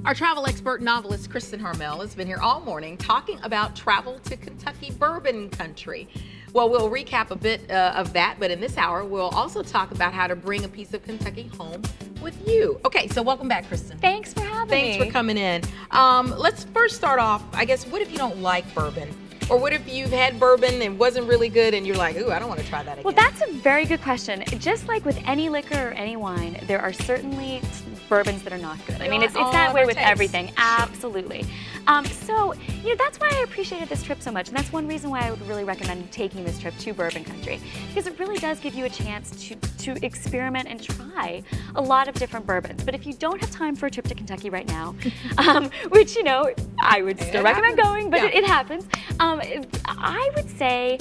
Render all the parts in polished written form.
Our travel expert novelist, Kristin Harmel, has been here all morning talking about travel to Kentucky bourbon country. Well, we'll recap a bit of that, but in this hour, we'll also talk about how to bring a piece of Kentucky home with you. Okay, so welcome back, Kristin. Thanks for having me. Thanks for coming in. Let's first start off, I guess, what if you don't like bourbon? Or what if you've had bourbon and it wasn't really good and you're like, ooh, I don't want to try that again? Well, that's a very good question. Just like with any liquor or any wine, there are certainly bourbons that are not good. I mean, it's that way with everything. Absolutely. So, that's why I appreciated this trip so much. And that's one reason why I would really recommend taking this trip to bourbon country. Because it really does give you a chance to experiment and try a lot of different bourbons. But if you don't have time for a trip to Kentucky right now, which, I would still recommend going, but it happens. I would say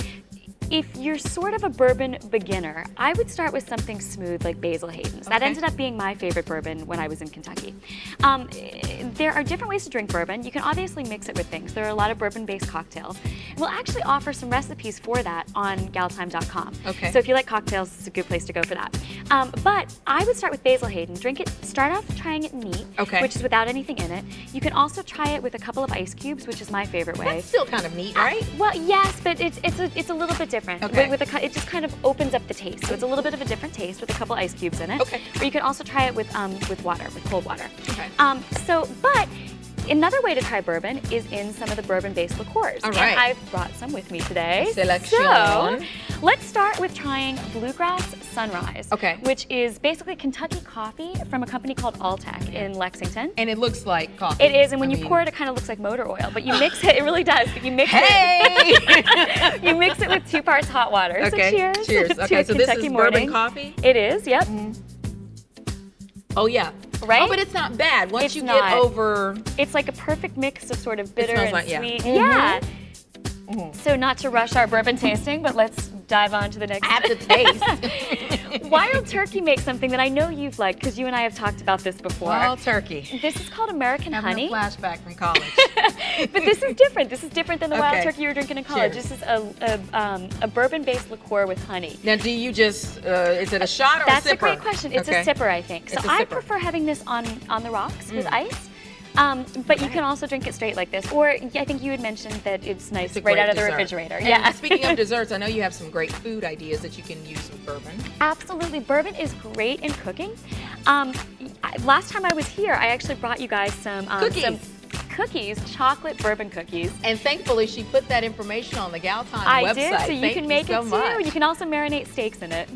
if you're sort of a bourbon beginner, I would start with something smooth like Basil Hayden's. That ended up being my favorite bourbon when I was in Kentucky. There are different ways to drink bourbon. You can obviously mix it with things. There are a lot of bourbon-based cocktails. We'll actually offer some recipes for that on GalTime.com. Okay. So if you like cocktails, it's a good place to go for that. But I would start with Basil Hayden. Start off trying it neat, which is without anything in it. You can also try it with a couple of ice cubes, which is my favorite way. That's still kind of neat, right? Well, yes, but it's a little bit different. Okay. It just kind of opens up the taste. So it's a little bit of a different taste with a couple ice cubes in it. Okay. Or you can also try it with water, with cold water. Okay. But another way to try bourbon is in some of the bourbon-based liqueurs. All right. And I've brought some with me today. Selection. So let's start with trying Bluegrass Sunrise, which is basically Kentucky coffee from a company called Alltech in Lexington. And it looks like coffee. It is, and when you pour it, it kind of looks like motor oil. But you mix it, it really does. But you mix it. You mix it with 2 parts hot water. Okay. So cheers. Cheers. To Okay, a so this Kentucky is morning. bourbon coffee? It is, yep. Oh, yeah. Right? Oh, but it's not bad. Once you not. get over... It's like a perfect mix of sort of bitter smells and like, sweet. yeah. So not to rush our bourbon tasting, but let's dive on to the next. I have to taste. Wild Turkey makes something that I know you've liked because you and I have talked about this before. Wild Turkey. This is called American Honey. Having a flashback from college. But this is different. This is different than the Wild Turkey you were drinking in college. Cheers. This is a bourbon-based liqueur with honey. Now, do you just, is it a shot or That's a sipper? a great question. It's a sipper, I think. So I prefer having this on the rocks with ice. But you can also drink it straight like this. Or I think you had mentioned that it's nice right out of the refrigerator. And speaking of desserts, I know you have some great food ideas that you can use with bourbon. Absolutely. Bourbon is great in cooking. Last time I was here, I actually brought you guys some cookies, chocolate bourbon cookies. And thankfully, she put that information on the GalTime website. I did, so you can make it too. Much. You can also marinate steaks in it.